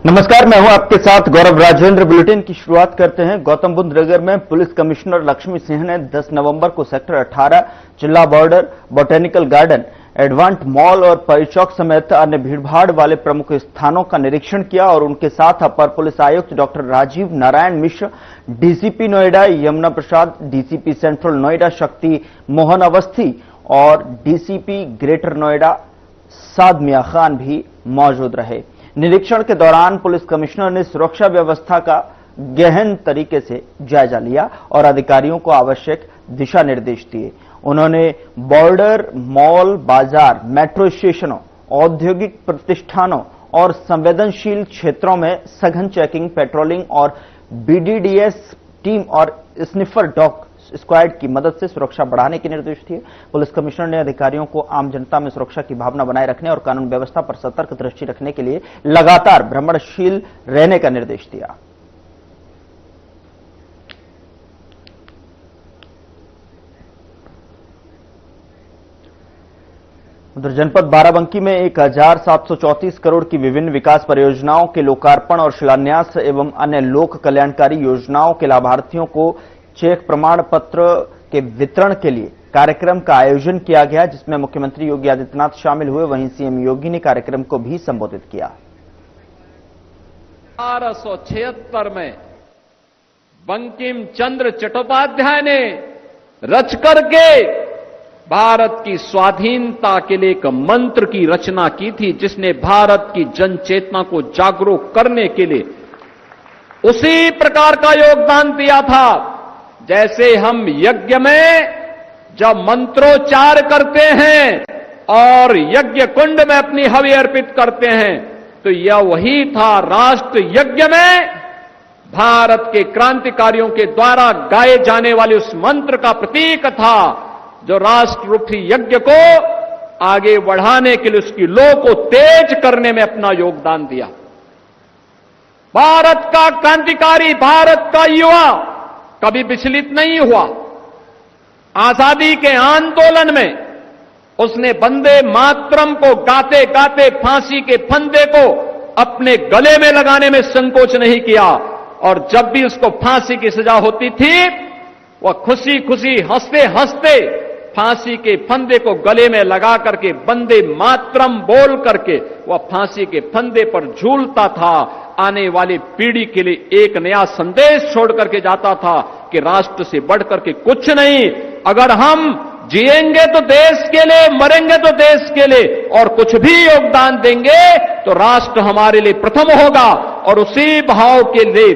नमस्कार, मैं हूं आपके साथ गौरव राजेंद्र। बुलेटिन की शुरुआत करते हैं। गौतम बुद्ध नगर में पुलिस कमिश्नर लक्ष्मी सिंह ने 10 नवंबर को सेक्टर 18, जिला बॉर्डर, बोटेनिकल गार्डन, एडवांट मॉल और परिचौक समेत अन्य भीड़भाड़ वाले प्रमुख स्थानों का निरीक्षण किया और उनके साथ अपर पुलिस आयुक्त doctor Rajiv Narayan Mishra, DCP Noida Yamuna Prasad, DCP central Noida Shakti Mohan Awasthi और डीसीपी ग्रेटर नोएडा साद मिया खान भी मौजूद रहे। निरीक्षण के दौरान पुलिस कमिश्नर ने सुरक्षा व्यवस्था का गहन तरीके से जायजा लिया और अधिकारियों को आवश्यक दिशा निर्देश दिए। उन्होंने बॉर्डर, मॉल, बाजार, मेट्रो स्टेशनों, औद्योगिक प्रतिष्ठानों और संवेदनशील क्षेत्रों में सघन चेकिंग, पेट्रोलिंग और बीडीडीएस टीम और स्निफर डॉग स्क्वाड की मदद से सुरक्षा बढ़ाने के निर्देश दिए। पुलिस कमिश्नर ने अधिकारियों को आम जनता में सुरक्षा की भावना बनाए रखने और कानून व्यवस्था पर सतर्क दृष्टि रखने के लिए लगातार भ्रमणशील रहने का निर्देश दिया। उधर जनपद बाराबंकी में 1734 करोड़ की विभिन्न विकास परियोजनाओं के लोकार्पण और शिलान्यास एवं अन्य लोक कल्याणकारी योजनाओं के लाभार्थियों को चेक प्रमाण पत्र के वितरण के लिए कार्यक्रम का आयोजन किया गया, जिसमें मुख्यमंत्री योगी आदित्यनाथ शामिल हुए। वहीं सीएम योगी ने कार्यक्रम को भी संबोधित किया। 1876 में बंकिम चंद्र चट्टोपाध्याय ने रच करके भारत की स्वाधीनता के लिए एक मंत्र की रचना की थी, जिसने भारत की जन चेतना को जागरूक करने के लिए उसी प्रकार का योगदान दिया था। जैसे हम यज्ञ में जब मंत्रोच्चार करते हैं और यज्ञ कुंड में अपनी हवि अर्पित करते हैं, तो यह वही था। राष्ट्र यज्ञ में भारत के क्रांतिकारियों के द्वारा गाए जाने वाले उस मंत्र का प्रतीक था, जो राष्ट्ररूपी यज्ञ को आगे बढ़ाने के लिए, उसकी लौ को तेज करने में अपना योगदान दिया। भारत का क्रांतिकारी, भारत का युवा कभी विचलित नहीं हुआ। आजादी के आंदोलन में उसने वंदे मातरम को गाते गाते फांसी के फंदे को अपने गले में लगाने में संकोच नहीं किया, और जब भी उसको फांसी की सजा होती थी, वह खुशी खुशी हंसते हंसते फांसी के फंदे को गले में लगा करके वंदे मातरम बोल करके वह फांसी के फंदे पर झूलता था। आने वाली पीढ़ी के लिए एक नया संदेश छोड़ करके जाता था कि राष्ट्र से बढ़कर के कुछ नहीं। अगर हम जिएंगे तो देश के लिए, मरेंगे तो देश के लिए, और कुछ भी योगदान देंगे तो राष्ट्र हमारे लिए प्रथम होगा। और उसी भाव के लिए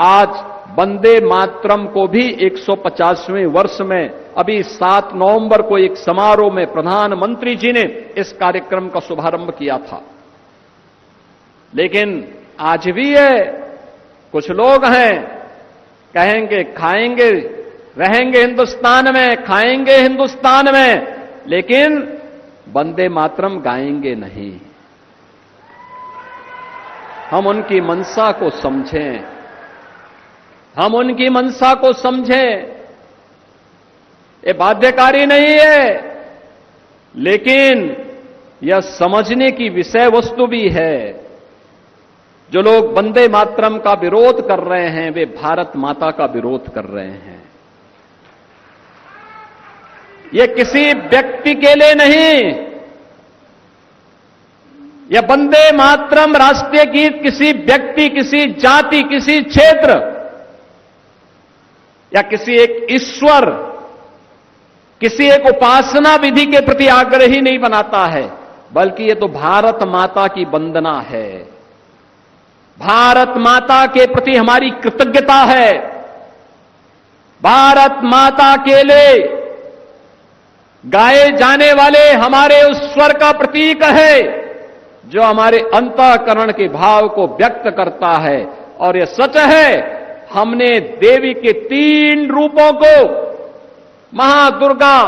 आज वंदे मातरम को भी 150वें वर्ष में अभी 7 नवंबर को एक समारोह में प्रधानमंत्री जी ने इस कार्यक्रम का शुभारंभ किया था। लेकिन आज भी है, कुछ लोग हैं कहेंगे खाएंगे, रहेंगे हिंदुस्तान में, खाएंगे हिंदुस्तान में, लेकिन वंदे मातरम गाएंगे नहीं। हम उनकी मंशा को समझें, हम उनकी मंशा को समझें। ये बाध्यकारी नहीं है, लेकिन यह समझने की विषय वस्तु भी है। जो लोग वंदे मातरम का विरोध कर रहे हैं, वे भारत माता का विरोध कर रहे हैं। यह किसी व्यक्ति के लिए नहीं, यह वंदे मातरम राष्ट्रीय गीत किसी व्यक्ति, किसी जाति, किसी क्षेत्र या किसी एक ईश्वर, किसी एक उपासना विधि के प्रति आग्रही नहीं बनाता है, बल्कि यह तो भारत माता की वंदना है। भारत माता के प्रति हमारी कृतज्ञता है। भारत माता के लिए गाए जाने वाले हमारे उस स्वर का प्रतीक है, जो हमारे अंतःकरण के भाव को व्यक्त करता है। और यह सच है, हमने देवी के 3 रूपों को, महादुर्गा,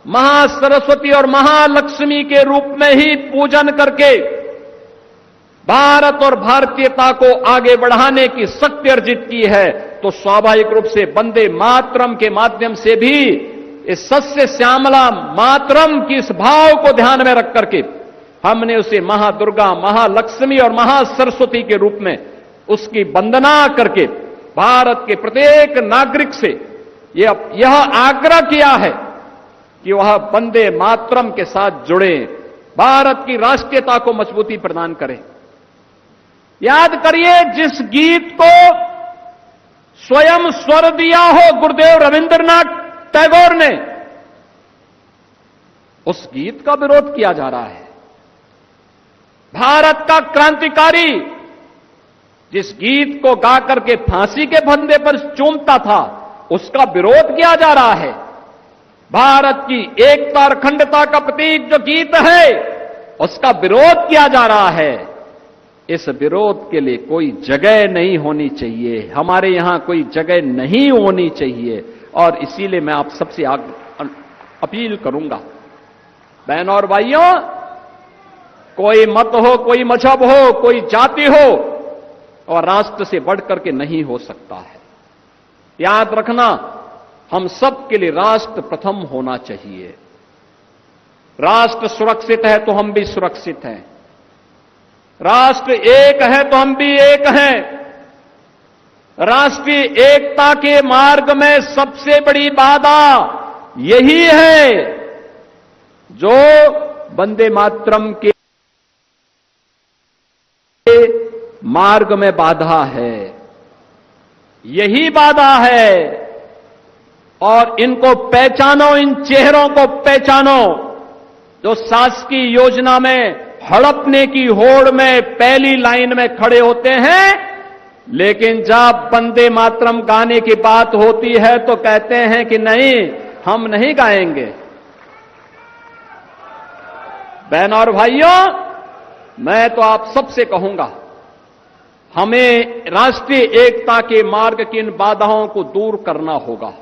महासरस्वती और महालक्ष्मी के रूप में ही पूजन करके भारत और भारतीयता को आगे बढ़ाने की शक्ति अर्जित की है। तो स्वाभाविक रूप से वंदे मातरम के माध्यम से भी इस सस्य श्यामला मातरम की इस भाव को ध्यान में रख करके हमने उसे महादुर्गा, महालक्ष्मी और महासरस्वती के रूप में उसकी वंदना करके भारत के प्रत्येक नागरिक से यह आग्रह किया है कि वह वंदे मातरम के साथ जुड़े, भारत की राष्ट्रीयता को मजबूती प्रदान करें। याद करिए, जिस गीत को स्वयं स्वर दिया हो गुरुदेव रविंद्रनाथ टैगोर ने, उस गीत का विरोध किया जा रहा है। भारत का क्रांतिकारी जिस गीत को गाकर के फांसी के फंदे पर चूमता था, उसका विरोध किया जा रहा है। भारत की एकता और अखंडता का प्रतीक जो गीत है, उसका विरोध किया जा रहा है। इस विरोध के लिए कोई जगह नहीं होनी चाहिए, हमारे यहां कोई जगह नहीं होनी चाहिए। और इसीलिए मैं आप सबसे अपील करूंगा, बहनों और भाइयों, कोई मत हो, कोई मजहब हो, कोई जाति हो, और राष्ट्र से बढ़कर के नहीं हो सकता है। याद रखना, हम सब के लिए राष्ट्र प्रथम होना चाहिए। राष्ट्र सुरक्षित है तो हम भी सुरक्षित हैं। राष्ट्र एक है तो हम भी एक हैं। राष्ट्रीय एकता के मार्ग में सबसे बड़ी बाधा यही है जो वंदे मातरम के मार्ग में बाधा है, यही बाधा है। और इनको पहचानो, इन चेहरों को पहचानो जो शासकीय योजना में हड़पने की होड़ में पहली लाइन में खड़े होते हैं, लेकिन जब वंदे मातरम गाने की बात होती है तो कहते हैं कि नहीं, हम नहीं गाएंगे। बहनों और भाइयों, मैं तो आप सबसे कहूंगा, हमें राष्ट्रीय एकता के मार्ग की इन बाधाओं को दूर करना होगा।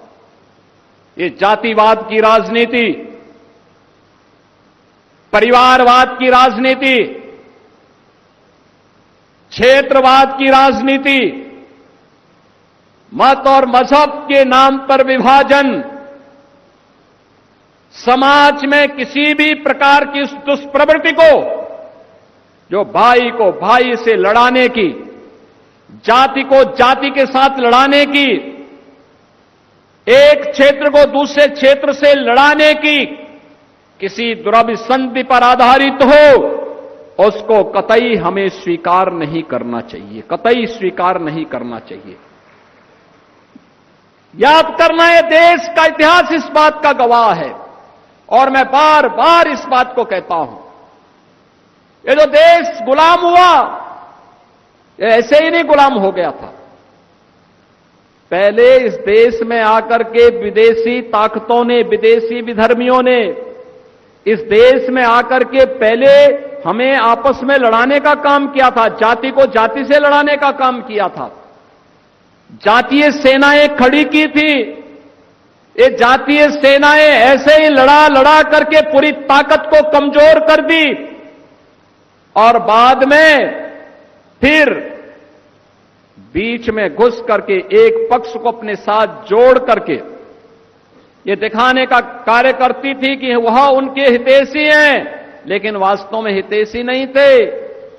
ये जातिवाद की राजनीति, परिवारवाद की राजनीति, क्षेत्रवाद की राजनीति, मत और मजहब के नाम पर विभाजन, समाज में किसी भी प्रकार की उस दुष्प्रवृत्ति को जो भाई को भाई से लड़ाने की, जाति को जाति के साथ लड़ाने की, एक क्षेत्र को दूसरे क्षेत्र से लड़ाने की, किसी दुराभिसंधि पर आधारित हो, उसको कतई हमें स्वीकार नहीं करना चाहिए, कतई स्वीकार नहीं करना चाहिए। याद करना, है देश का इतिहास इस बात का गवाह है, और मैं बार बार इस बात को कहता हूं, ये जो देश गुलाम हुआ, ये ऐसे ही नहीं गुलाम हो गया था। पहले इस देश में आकर के विदेशी ताकतों ने, विदेशी विधर्मियों ने इस देश में आकर के पहले हमें आपस में लड़ाने का काम किया था, जाति को जाति से लड़ाने का काम किया था। जातीय सेनाएं खड़ी की थी। ये जातीय सेनाएं ऐसे ही लड़ा लड़ा करके पूरी ताकत को कमजोर कर दी, और बाद में फिर बीच में घुस करके एक पक्ष को अपने साथ जोड़ करके ये दिखाने का कार्य करती थी कि वह उनके हितैषी हैं, लेकिन वास्तव में हितैषी नहीं थे,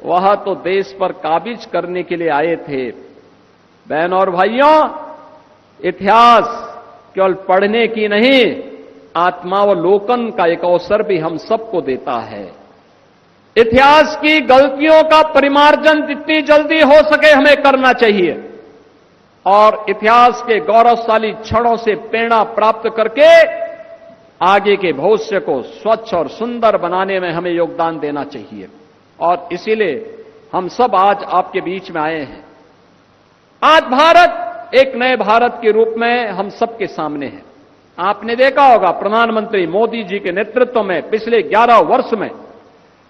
वह तो देश पर काबिज करने के लिए आए थे। बहनों और भाइयों, इतिहास केवल पढ़ने की नहीं, आत्मावलोकन का एक अवसर भी हम सबको देता है। इतिहास की गलतियों का परिमार्जन जितनी जल्दी हो सके हमें करना चाहिए, और इतिहास के गौरवशाली क्षणों से प्रेरणा प्राप्त करके आगे के भविष्य को स्वच्छ और सुंदर बनाने में हमें योगदान देना चाहिए। और इसीलिए हम सब आज आपके बीच में आए हैं। आज भारत एक नए भारत के रूप में हम सबके सामने है। आपने देखा होगा, प्रधानमंत्री मोदी जी के नेतृत्व में पिछले 11 वर्ष में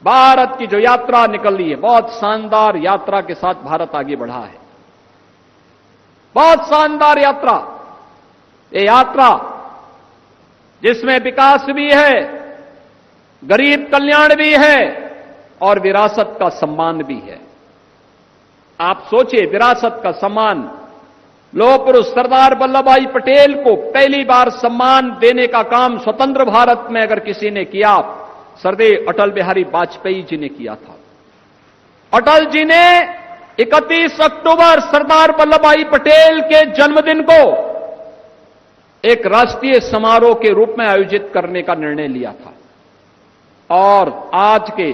भारत की जो यात्रा निकल रही है, बहुत शानदार यात्रा के साथ भारत आगे बढ़ा है। बहुत शानदार यात्रा, ये यात्रा जिसमें विकास भी है, गरीब कल्याण भी है, और विरासत का सम्मान भी है। आप सोचिए, विरासत का सम्मान, लौह पुरुष सरदार वल्लभ भाई पटेल को पहली बार सम्मान देने का काम स्वतंत्र भारत में अगर किसी ने किया सरदेव अटल बिहारी वाजपेयी जी ने किया था। अटल जी ने 31 अक्टूबर सरदार वल्लभ भाई पटेल के जन्मदिन को एक राष्ट्रीय समारोह के रूप में आयोजित करने का निर्णय लिया था और आज के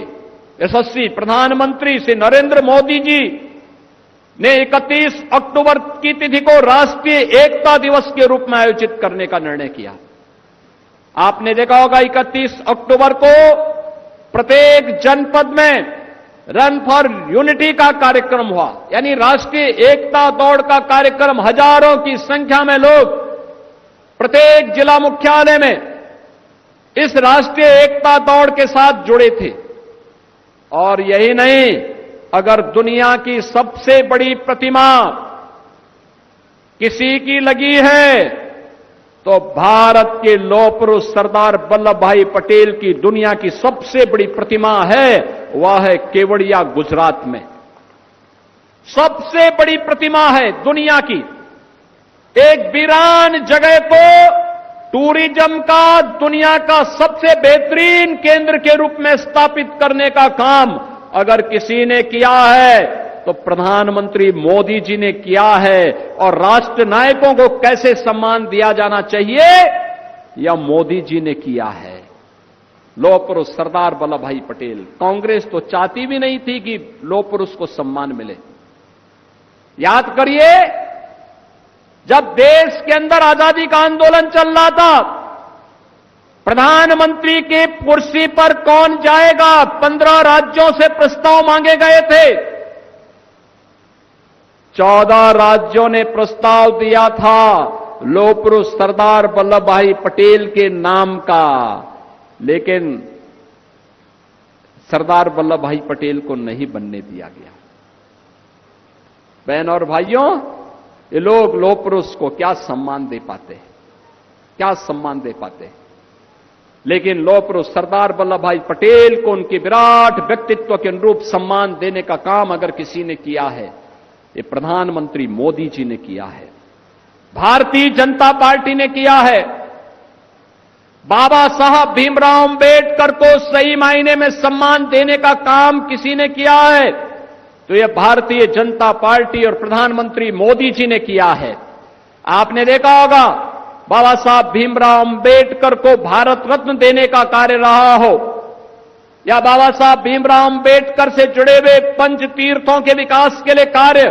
यशस्वी प्रधानमंत्री श्री नरेंद्र मोदी जी ने 31 अक्टूबर की तिथि को राष्ट्रीय एकता दिवस के रूप में आयोजित करने का निर्णय किया। आपने देखा होगा 31 अक्टूबर को प्रत्येक जनपद में रन फॉर यूनिटी का कार्यक्रम हुआ, यानी राष्ट्रीय एकता दौड़ का कार्यक्रम। हजारों की संख्या में लोग प्रत्येक जिला मुख्यालय में इस राष्ट्रीय एकता दौड़ के साथ जुड़े थे। और यही नहीं, अगर दुनिया की सबसे बड़ी प्रतिमा किसी की लगी है तो भारत के लौह पुरुष सरदार वल्लभ भाई पटेल की दुनिया की सबसे बड़ी प्रतिमा है, वह है केवड़िया गुजरात में। सबसे बड़ी प्रतिमा है दुनिया की। एक वीरान जगह को टूरिज्म का दुनिया का सबसे बेहतरीन केंद्र के रूप में स्थापित करने का काम अगर किसी ने किया है तो प्रधानमंत्री मोदी जी ने किया है। और राष्ट्र नायकों को कैसे सम्मान दिया जाना चाहिए, यह मोदी जी ने किया है। लौह पुरुष सरदार वल्लभ भाई पटेल। कांग्रेस तो चाहती भी नहीं थी कि लौह पुरुष को सम्मान मिले। याद करिए, जब देश के अंदर आजादी का आंदोलन चल रहा था, प्रधानमंत्री की कुर्सी पर कौन जाएगा, 15 राज्यों से प्रस्ताव मांगे गए थे। 14 राज्यों ने प्रस्ताव दिया था लौह पुरुष सरदार वल्लभ भाई पटेल के नाम का, लेकिन सरदार वल्लभ भाई पटेल को नहीं बनने दिया गया। बहन और भाइयों, ये लोग लौह पुरुष को क्या सम्मान दे पाते हैं, क्या सम्मान दे पाते हैं। लेकिन लौह पुरुष सरदार वल्लभ भाई पटेल को उनके विराट व्यक्तित्व के अनुरूप सम्मान देने का काम अगर किसी ने किया है, ये प्रधानमंत्री मोदी जी ने किया है, भारतीय जनता पार्टी ने किया है। बाबा साहब भीमराव अंबेडकर को सही मायने में सम्मान देने का काम किसी ने किया है तो यह भारतीय जनता पार्टी और प्रधानमंत्री मोदी जी ने किया है। आपने देखा होगा, बाबा साहब भीमराव अंबेडकर को भारत रत्न देने का कार्य रहा हो, या बाबा साहब भीमराव अंबेडकर से जुड़े हुए पंच तीर्थों के विकास के लिए कार्य,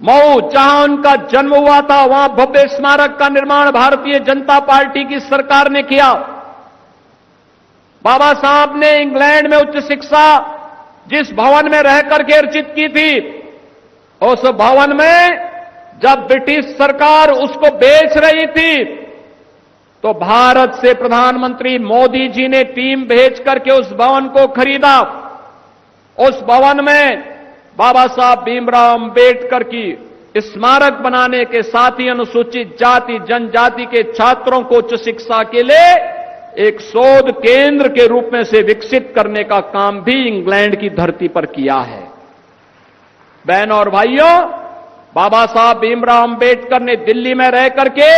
मऊ जहां उनका जन्म हुआ था वहां भव्य स्मारक का निर्माण भारतीय जनता पार्टी की सरकार ने किया। बाबा साहब ने इंग्लैंड में उच्च शिक्षा जिस भवन में रह करके अर्जित की थी, उस भवन में जब ब्रिटिश सरकार उसको बेच रही थी तो भारत से प्रधानमंत्री मोदी जी ने टीम भेज करके उस भवन को खरीदा। उस भवन में बाबा साहब भीमराव अंबेडकर की स्मारक बनाने के साथ ही अनुसूचित जाति जनजाति के छात्रों को उच्च शिक्षा के लिए एक शोध केंद्र के रूप में से विकसित करने का काम भी इंग्लैंड की धरती पर किया है। बहनों और भाइयों, बाबा साहब भीमराव अंबेडकर ने दिल्ली में रह करके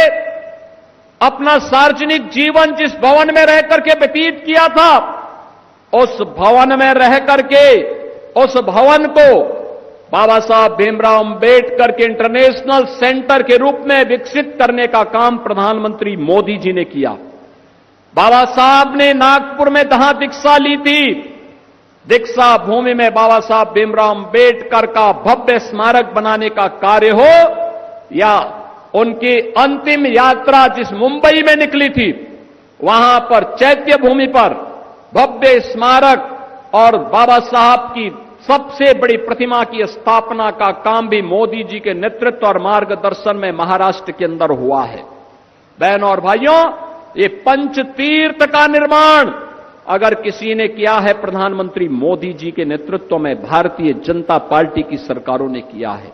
अपना सार्वजनिक जीवन जिस भवन में रह करके व्यतीत किया था, उस भवन में रह करके उस भवन को बाबा साहब भीमराव अंबेडकर के इंटरनेशनल सेंटर के रूप में विकसित करने का काम प्रधानमंत्री मोदी जी ने किया। बाबा साहब ने नागपुर में जहां दीक्षा ली थी, दीक्षा भूमि में बाबा साहब भीमराव अंबेडकर का भव्य स्मारक बनाने का कार्य हो, या उनकी अंतिम यात्रा जिस मुंबई में निकली थी वहां पर चैत्य भूमि पर भव्य स्मारक और बाबा साहब की सबसे बड़ी प्रतिमा की स्थापना का काम भी मोदी जी के नेतृत्व और मार्गदर्शन में महाराष्ट्र के अंदर हुआ है। बहनों और भाइयों, ये पंच तीर्थ का निर्माण अगर किसी ने किया है, प्रधानमंत्री मोदी जी के नेतृत्व में भारतीय जनता पार्टी की सरकारों ने किया है।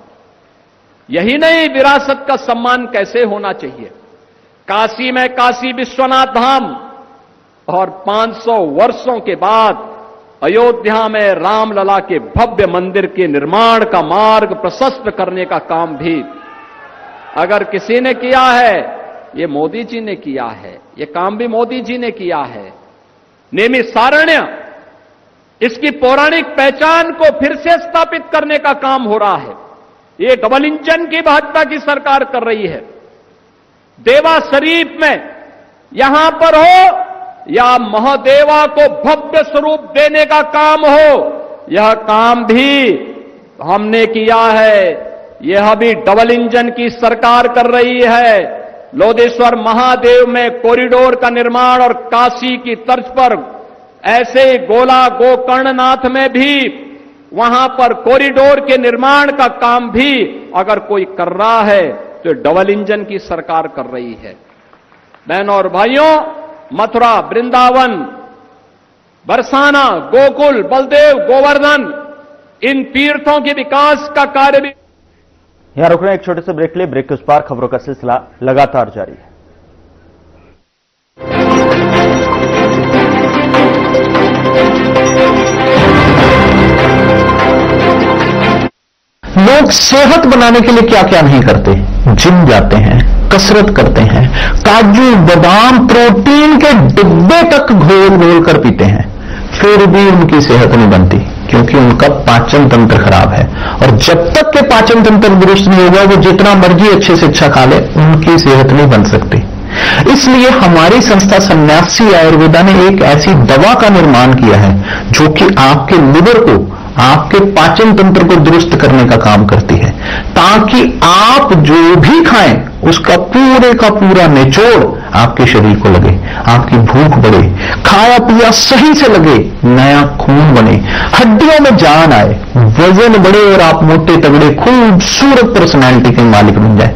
यही नहीं, विरासत का सम्मान कैसे होना चाहिए। काशी में काशी विश्वनाथ धाम और 500 वर्षों के बाद अयोध्या में रामलला के भव्य मंदिर के निर्माण का मार्ग प्रशस्त करने का काम भी अगर किसी ने किया है, ये मोदी जी ने किया है। ये काम भी मोदी जी ने किया है। नेमिषारण्य, इसकी पौराणिक पहचान को फिर से स्थापित करने का काम हो रहा है। ये डबल इंजन की भाजपा की सरकार कर रही है। देवा शरीफ में यहां पर हो या महादेवा को भव्य स्वरूप देने का काम हो, यह काम भी हमने किया है। यह भी डबल इंजन की सरकार कर रही है। लोधेश्वर महादेव में कॉरिडोर का निर्माण और काशी की तर्ज पर ऐसे ही गोला गोकर्णनाथ में भी वहां पर कॉरिडोर के निर्माण का काम भी अगर कोई कर रहा है तो डबल इंजन की सरकार कर रही है। बहनों और भाइयों, मथुरा, वृंदावन, बरसाना, गोकुल, बलदेव, गोवर्धन, इन तीर्थों के विकास का कार्य भी। यहां रुक रहे हैं एक छोटे से ब्रेक के लिए। ब्रेक के उस पार खबरों का सिलसिला लगातार जारी है। लोग सेहत बनाने के लिए क्या क्या नहीं करते। जिम जाते हैं, कसरत करते हैं, काजू बादाम प्रोटीन के डिब्बे तक घोल घोल कर पीते हैं, फिर भी उनकी सेहत नहीं बनती, क्योंकि उनका पाचन तंत्र खराब है। और जब तक के पाचन तंत्र दुरुस्त नहीं होगा, वो जितना मर्जी अच्छे से अच्छा खा ले, उनकी सेहत नहीं बन सकती। इसलिए हमारी संस्था सन्यासी आयुर्वेदा ने एक ऐसी दवा का निर्माण किया है जो कि आपके लिवर को, आपके पाचन तंत्र को दुरुस्त करने का काम करती है, ताकि आप जो भी खाएं उसका पूरे का पूरा निचोड़ आपके शरीर को लगे, आपकी भूख बढ़े, खाया पिया सही से लगे, नया खून बने, हड्डियों में जान आए, वजन बढ़े और आप मोटे तगड़े खूबसूरत पर्सनैलिटी के मालिक बन जाए।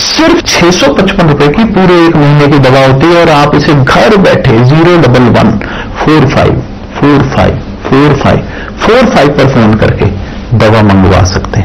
सिर्फ 655 रुपए की पूरे एक महीने की दवा होती है और आप इसे घर बैठे 01145454545 पर फोन करके दवा मंगवा सकते हैं।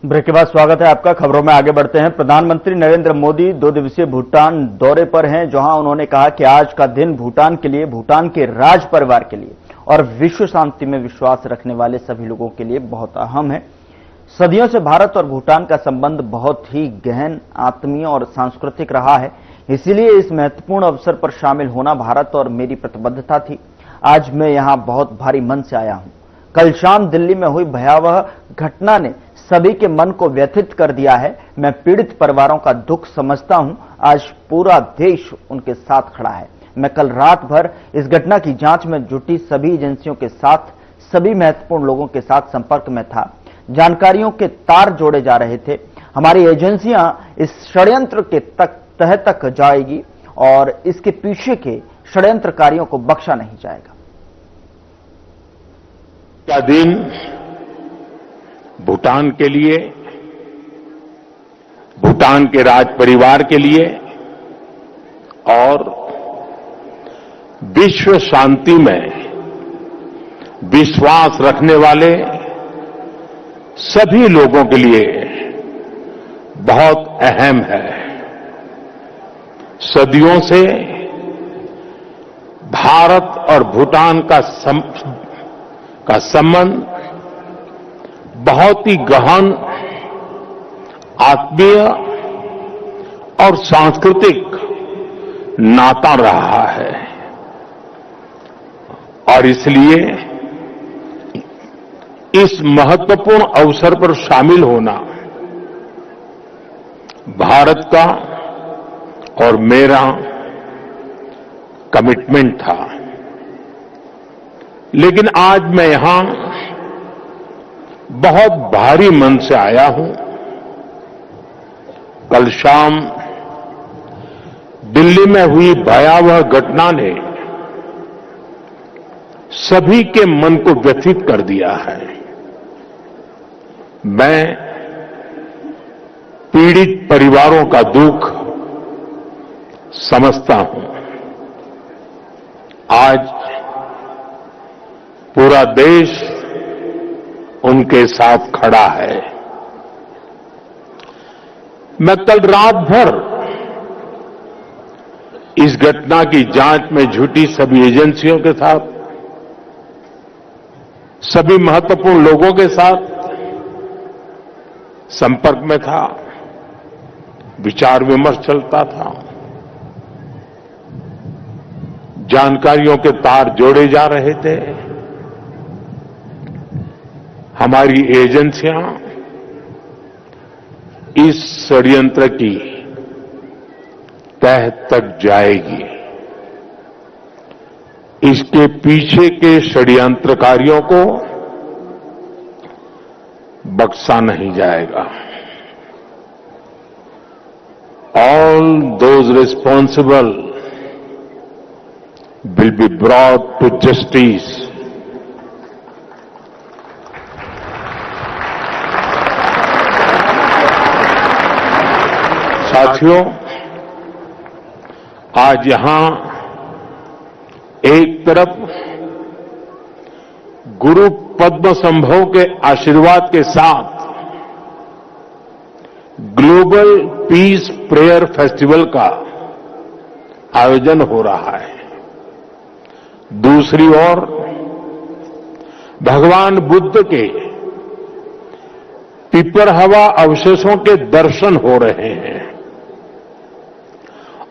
ब्रेक के बाद स्वागत है आपका। खबरों में आगे बढ़ते हैं। प्रधानमंत्री नरेंद्र मोदी 2 दिवसीय भूटान दौरे पर हैं, जहां उन्होंने कहा कि आज का दिन भूटान के लिए, भूटान के राज परिवार के लिए और विश्व शांति में विश्वास रखने वाले सभी लोगों के लिए बहुत अहम है। सदियों से भारत और भूटान का संबंध बहुत ही गहन, आत्मीय और सांस्कृतिक रहा है। इसीलिए इस महत्वपूर्ण अवसर पर शामिल होना भारत और मेरी प्रतिबद्धता थी। आज मैं यहां बहुत भारी मन से आया हूं। कल शाम दिल्ली में हुई भयावह घटना ने सभी के मन को व्यथित कर दिया है। मैं पीड़ित परिवारों का दुख समझता हूं। आज पूरा देश उनके साथ खड़ा है। मैं कल रात भर इस घटना की जांच में जुटी सभी एजेंसियों के साथ, सभी महत्वपूर्ण लोगों के साथ संपर्क में था। जानकारियों के तार जोड़े जा रहे थे। हमारी एजेंसियां इस षड्यंत्र के तह तक जाएगी और इसके पीछे के षड्यंत्रकारियों को बख्शा नहीं जाएगा। क्या दिन भूटान के लिए, भूटान के राज परिवार के लिए और विश्व शांति में विश्वास रखने वाले सभी लोगों के लिए बहुत अहम है। सदियों से भारत और भूटान का संबंध बहुत ही गहन, आत्मीय और सांस्कृतिक नाता रहा है और इसलिए इस महत्वपूर्ण अवसर पर शामिल होना भारत का और मेरा कमिटमेंट था। लेकिन आज मैं यहां बहुत भारी मन से आया हूं। कल शाम दिल्ली में हुई भयावह घटना ने सभी के मन को व्यथित कर दिया है। मैं पीड़ित परिवारों का दुख समझता हूं। आज पूरा देश उनके साथ खड़ा है। मैं कल रात भर इस घटना की जांच में जुटी सभी एजेंसियों के साथ, सभी महत्वपूर्ण लोगों के साथ संपर्क में था, विचार विमर्श चलता था, जानकारियों के तार जोड़े जा रहे थे। हमारी एजेंसियां इस षड्यंत्र की तह तक जाएगी। इसके पीछे के षड्यंत्रकारियों को बख्शा नहीं जाएगा। All those responsible will be brought to justice. साथियों, आज यहां एक तरफ गुरु पद्म संभव के आशीर्वाद के साथ ग्लोबल पीस प्रेयर फेस्टिवल का आयोजन हो रहा है। दूसरी ओर भगवान बुद्ध के पिपरहवा अवशेषों के दर्शन हो रहे हैं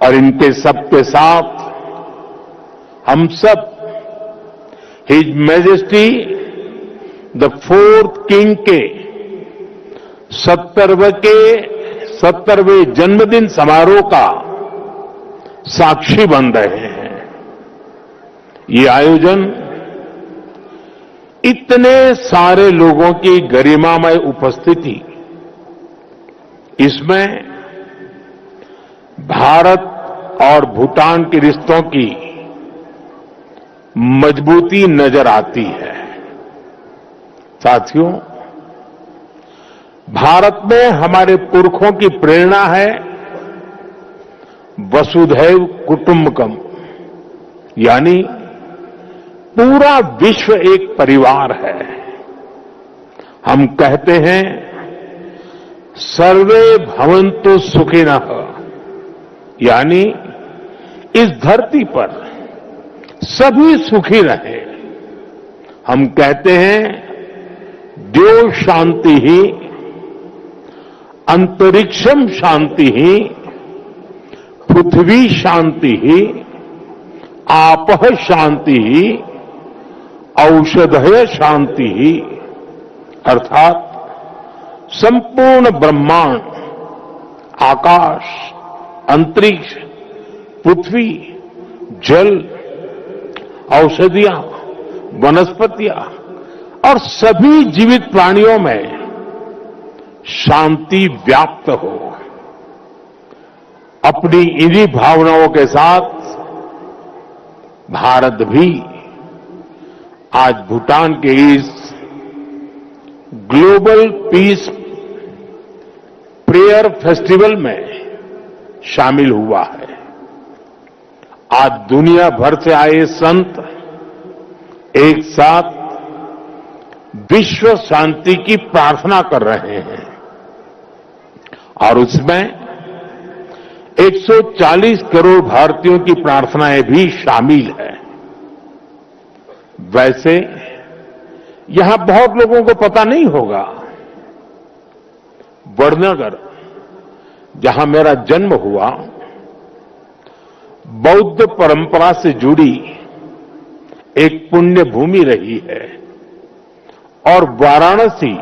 और इनके सबके साथ हम सब his majesty the fourth king के 70वें जन्मदिन समारोह का साक्षी बन रहे हैं। ये आयोजन इतने सारे लोगों की गरिमामय उपस्थिति, इसमें भारत और भूटान के रिश्तों की मजबूती नजर आती है। साथियों, भारत में हमारे पुरखों की प्रेरणा है वसुधैव कुटुंबकम, यानी पूरा विश्व एक परिवार है। हम कहते हैं सर्वे भवन्तु सुखिनः, यानी इस धरती पर सभी सुखी रहे। हम कहते हैं द्यो शांति ही, अंतरिक्षम शांति ही, पृथ्वी शांति ही, आपः शांति ही, औषधय शांति ही, अर्थात संपूर्ण ब्रह्मांड, आकाश, अंतरिक्ष, पृथ्वी, जल, औषधियां, वनस्पतियां और सभी जीवित प्राणियों में शांति व्याप्त हो। अपनी इन्हीं भावनाओं के साथ भारत भी आज भूटान के इस ग्लोबल पीस प्रेयर फेस्टिवल में शामिल हुआ है। आज दुनिया भर से आए संत एक साथ विश्व शांति की प्रार्थना कर रहे हैं और उसमें 140 करोड़ भारतीयों की प्रार्थनाएं भी शामिल है। वैसे यहां बहुत लोगों को पता नहीं होगा, वडनगर, जहां मेरा जन्म हुआ, बौद्ध परंपरा से जुड़ी एक पुण्य भूमि रही है और वाराणसी,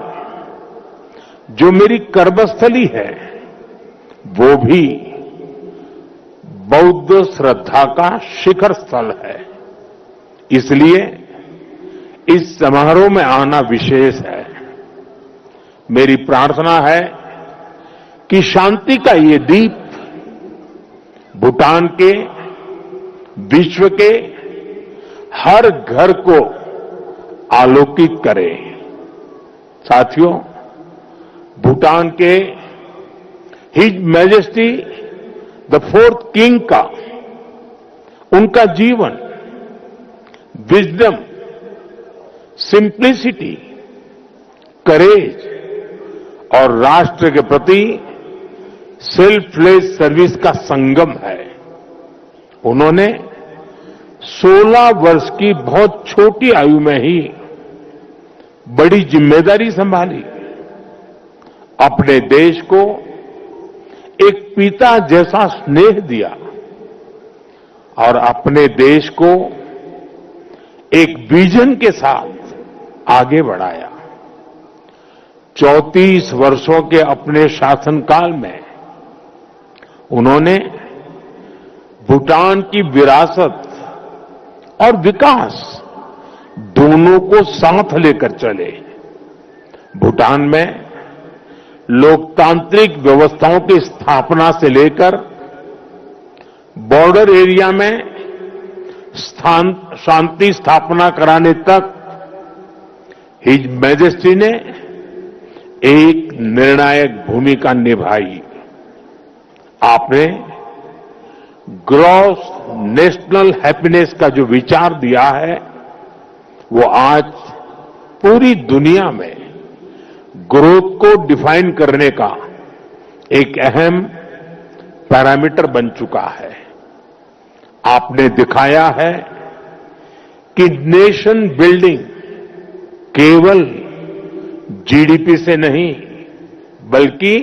जो मेरी कर्मस्थली है, वो भी बौद्ध श्रद्धा का शिखर स्थल है। इसलिए इस समारोह में आना विशेष है। मेरी प्रार्थना है कि शांति का ये दीप भूटान के, विश्व के हर घर को आलोकित करे। साथियों, भूटान के his majesty the fourth king का, उनका जीवन, विजडम, सिंप्लिसिटी, करेज और राष्ट्र के प्रति सेल्फलेस सर्विस का संगम है। उन्होंने 16 वर्ष की बहुत छोटी आयु में ही बड़ी जिम्मेदारी संभाली, अपने देश को एक पिता जैसा स्नेह दिया और अपने देश को एक विजन के साथ आगे बढ़ाया। 34 वर्षों के अपने शासनकाल में उन्होंने भूटान की विरासत और विकास दोनों को साथ लेकर चले। भूटान में लोकतांत्रिक व्यवस्थाओं की स्थापना से लेकर बॉर्डर एरिया में शांति स्थापना कराने तक हिज मैजेस्टी ने एक निर्णायक भूमिका निभाई। आपने ग्रॉस नेशनल हैप्पीनेस का जो विचार दिया है, वो आज पूरी दुनिया में ग्रोथ को डिफाइन करने का एक अहम पैरामीटर बन चुका है। आपने दिखाया है कि नेशन बिल्डिंग केवल जीडीपी से नहीं, बल्कि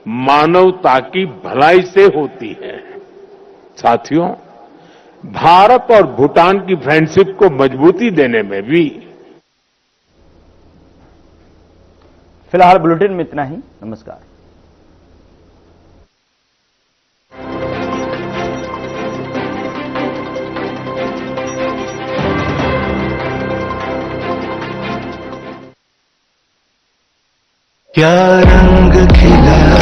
मानवता की भलाई से होती है। साथियों, भारत और भूटान की फ्रेंडशिप को मजबूती देने में भी। फिलहाल बुलेटिन में इतना ही। नमस्कार। क्या रंग खिला